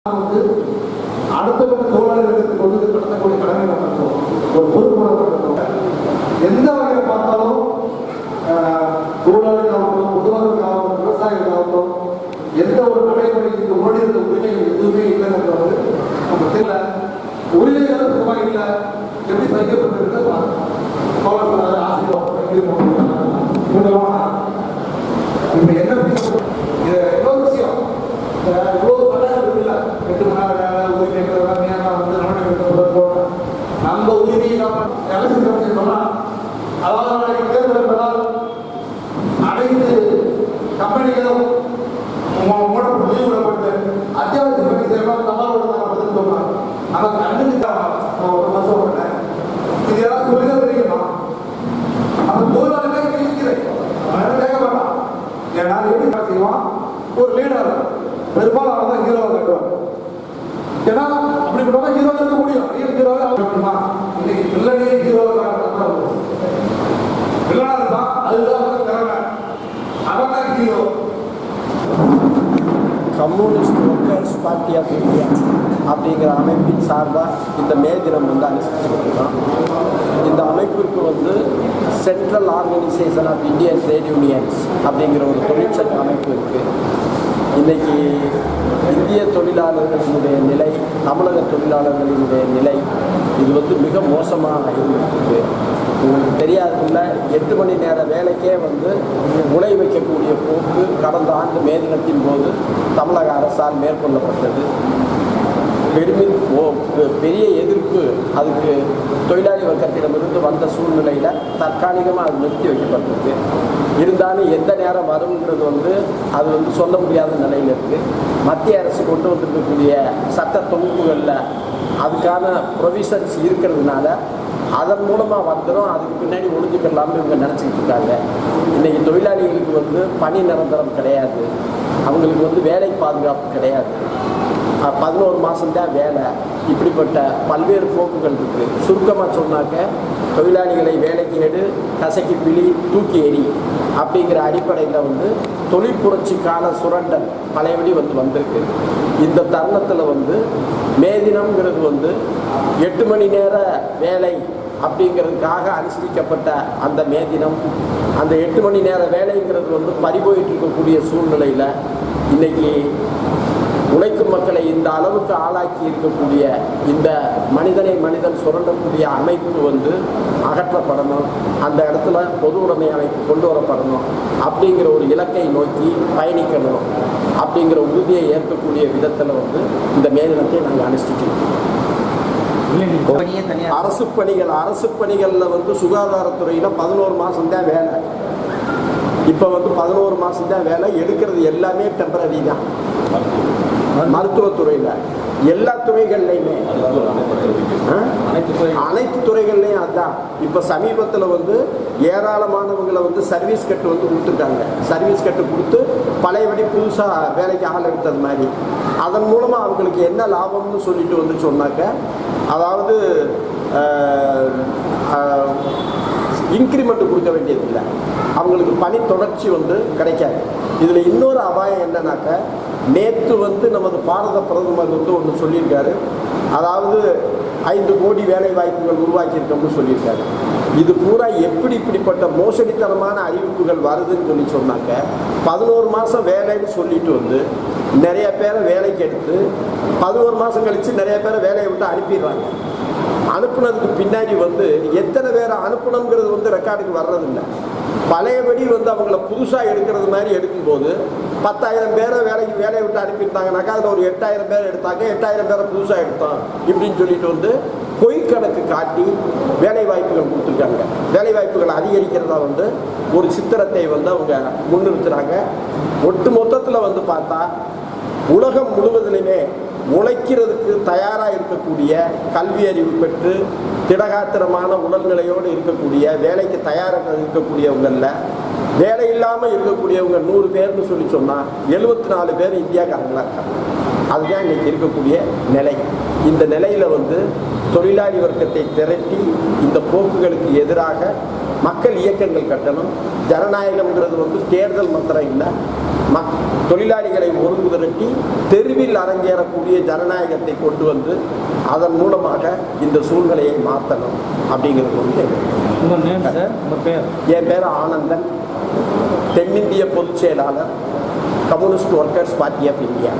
அடுத்த கட்ட தொழிலாளர்களுக்கு கொண்டு நடத்தக்கூடிய கடமை நடத்தும் ஒரு பொறுப்புணர்வு எந்த வகையை பார்த்தாலும் தொழிலாளர்களாகட்டும் பொதுவாளர்களாகட்டும் விவசாயிகளாகட்டும் எந்த ஒரு நடைமுறைக்கு முன்னாடி இருந்த உரிமைகள் எதுவுமே இல்லைன்றது நம்ம தெரியல. உரிமைகள் சுத்தமாக இல்லை, எப்படி வைக்கப்பட்டிருக்க ஆசிரியர் இப்ப என்ன இன்னொரு விஷயம், இவ்வளவு படம் இல்லை 8 மணி நேரம் வேலை உரிமை நம்ம உரிமையை சொன்னா அதாவது தேர்தல் என்பதால் அனைத்து கம்பெனிகளும் முடிவு விடப்பட்டு அத்தியாவசிய பணி செய்யலாம் சவால்கள் சொன்னாங்க. நமக்கு அன்னைக்கு இது யாராவது சொல்லிட தெரியுமா? அந்த தொழிலாளர்களே இருக்கிறேன் கேட்க மாட்டான். ஏன்னா எப்படி செய்வான் ஒரு லீடர் பெரும்பாலும் அவன் தான் ஹீரோவை கட்டுவாங்க. ஏன்னா அப்படிப்பட்ட ஹீரோ இருக்க முடியும். ஹீரோவை ஆகணுமா இன்னைக்கு வில்லனே ஹீரோவை காட்டுறதுதான் வில்லனா இருப்பான். அதுதான் திறமை, அவன் தான் hero. Communist workers party of India அப்படிங்கிற அமைப்பின் சார்பாக இந்த மே தினம் அனுசரிச்சுருக்கோம். இந்த அமைப்பிற்கு central organisation of Indian trade unions அப்படிங்கிற ஒரு தொழிற்சங்க அமைப்பு இருக்குது. இன்றைக்கி இந்திய தொழிலாளர்களினுடைய நிலை, தமிழக தொழிலாளர்களினுடைய நிலை இது மிக மோசமாக இருந்துருக்கு. உங்களுக்கு தெரியாதுல்ல, 8 மணி நேர வேலைக்கே முளை வைக்கக்கூடிய போக்கு கடந்த ஆண்டு மே தினத்தின் போது தமிழக அரசால் மேற்கொள்ளப்பட்டது. பெரிய எதிர்ப்பு அதுக்கு தொழிலாளி வர்க்கத்திடமிருந்து வந்த சூழ்நிலையில் தற்காலிகமாக அது நிறுத்தி வைக்கப்பட்டிருக்கு. இருந்தாலும் எந்த நேரம் வரும்ன்றது அது சொல்ல முடியாத நிலையில் இருக்குது. மத்திய அரசு கொண்டு வந்திருக்கக்கூடிய சட்ட தொகுப்புகளில் அதுக்கான ப்ரொவிஷன்ஸ் இருக்கிறதுனால அதன் மூலமாக வந்துடும், அதுக்கு பின்னாடி ஒழிஞ்சுக்கலாம்னு இவங்க நினச்சிக்கிட்டு இருக்காங்க. இன்றைக்கி தொழிலாளிகளுக்கு பணி நிரந்தரம் கிடையாது, அவங்களுக்கு வேலை பாதுகாப்பு கிடையாது, 11 மாதம்தான் வேலை, இப்படிப்பட்ட பல்வேறு போக்குகள் இருக்குது. சுருக்கமாக சொன்னாக்க தொழிலாளிகளை வேலைக்கு எடு, கசக்கி பிழி, தூக்கி எறி அப்படிங்கிற அடிப்படையில் தொழில் புரட்சி கால சுரண்டல் பழையபடி வந்திருக்கு. இந்த தருணத்தில் மே தினம்ங்கிறது 8 மணி நேர வேலை அப்படிங்கிறதுக்காக அனுஷ்டிக்கப்பட்ட அந்த மே தினம், அந்த 8 மணி நேர வேலைங்கிறது பறிபோயிட்டு இருக்கக்கூடிய சூழ்நிலையில் இன்றைக்கி உழைக்கும் மக்களை இந்த அளவுக்கு ஆளாக்கி இருக்கக்கூடிய இந்த மனிதன் சுரண்டக்கூடிய அமைப்பு அகற்றப்படணும், அந்த இடத்துல பொது உடைமை அமைப்பு கொண்டு வரப்படணும் அப்படிங்கிற ஒரு இலக்கை நோக்கி பயணிக்கணும் அப்படிங்கிற உறுதியை ஏற்கக்கூடிய விதத்தில் இந்த மே தினத்தை நாங்கள் அனுஷ்டிச்சிருக்கோம். அரசு பணிகளில் சுகாதாரத்துறையில் 11 மாதம்தான் வேலை. இப்போ 11 மாதம்தான் வேலை. எடுக்கிறது எல்லாமே டெம்பரரி தான். மருத்துவத்துறையில் எல்லா துறைகள்லையுமே அனைத்து துறைகள்லையும் அதுதான். இப்போ சமீபத்தில் ஏராளமானவங்களை சர்வீஸ் கட்டு கொடுத்துருக்காங்க. சர்வீஸ் கட்டு கொடுத்து பழையபடி புதுசாக வேலைக்கு ஆள் எடுத்தது மாதிரி. அதன் மூலமாக அவங்களுக்கு என்ன லாபம்னு சொல்லிட்டு சொன்னாக்க, அதாவது இன்க்ரிமெண்ட் கொடுக்க வேண்டியதில்லை, அவங்களுக்கு பணி தொடர்ச்சி கிடைக்காது. இதில் இன்னொரு அபாயம் என்னன்னாக்க, நேற்று நமது பாரத பிரதமர் ஒன்று சொல்லியிருக்காரு, அதாவது 5 கோடி வேலை வாய்ப்புகள் உருவாக்கியிருக்கோம்னு சொல்லியிருக்காரு. இது பூரா இப்படிப்பட்ட மோசடித்தனமான அறிவிப்புகள் வருதுன்னு சொன்னாக்க, 11 மாதம் வேலைன்னு சொல்லிட்டு நிறைய பேரை வேலைக்கு எடுத்து 11 மாதம் கழித்து நிறைய பேரை வேலையை விட்டு அனுப்பிடுறாங்க. அனுப்புனதுக்கு பின்னாடி எத்தனை பேரை அனுப்பணுங்கிறது ரெக்கார்டுக்கு வர்றதில்லை. பழையபடி அவங்கள புதுசாக எடுக்கிறது மாதிரி எடுக்கும்போது 10,000 பேரை வேலையை விட்டு அனுப்பிட்டாங்கனாக்கா அதில் ஒரு 8,000 பேர் எடுத்தாங்க, 8,000 பேரை புதுசாக எடுத்தோம் இப்படின்னு சொல்லிட்டு பொய் கணக்கு காட்டி வேலை வாய்ப்புகள் கொடுத்துருக்காங்க. வேலை வாய்ப்புகள் அதிகரிக்கிறதா ஒரு சித்திரத்தை அவங்க முன்னிறுத்துறாங்க. ஒட்டு மொத்தத்தில் பார்த்தா உலகம் முழுவதிலுமே உழைக்கிறதுக்கு தயாராக இருக்கக்கூடிய, கல்வி அறிவு பெற்று திடகாத்திரமான உடல்நிலையோடு இருக்கக்கூடிய, வேலைக்கு தயாராக இருக்கக்கூடியவங்களில் வேலை இல்லாமல் இருக்கக்கூடியவங்க 100 பேர்னு சொன்னால் 74 பேர் இந்தியாக்காரங்களாக இருக்காங்க. அதுதான் இன்றைக்கி இருக்கக்கூடிய நிலை. இந்த நிலையில் தொழிலாளி வர்க்கத்தை திரட்டி இந்த போக்குகளுக்கு எதிராக மக்கள் இயக்கங்கள் கட்டணும். ஜனநாயகம்ங்கிறது வந்து தேர்தல் மாத்திரம் இல்லை, தொழிலாளிகளை ஒருங்கு திரட்டி தெருவில் அரங்கேறக்கூடிய ஜனநாயகத்தை கொண்டு வந்து அதன் மூலமாக இந்த சூழ்நிலையை மாற்றணும் அப்படிங்கிறது வந்து உங்கள் நேம் சார்? உங்கள் பேர்? என் பேர் ஆனந்தன், தென்னிந்திய பொதுச் செயலாளர், communist workers party of India.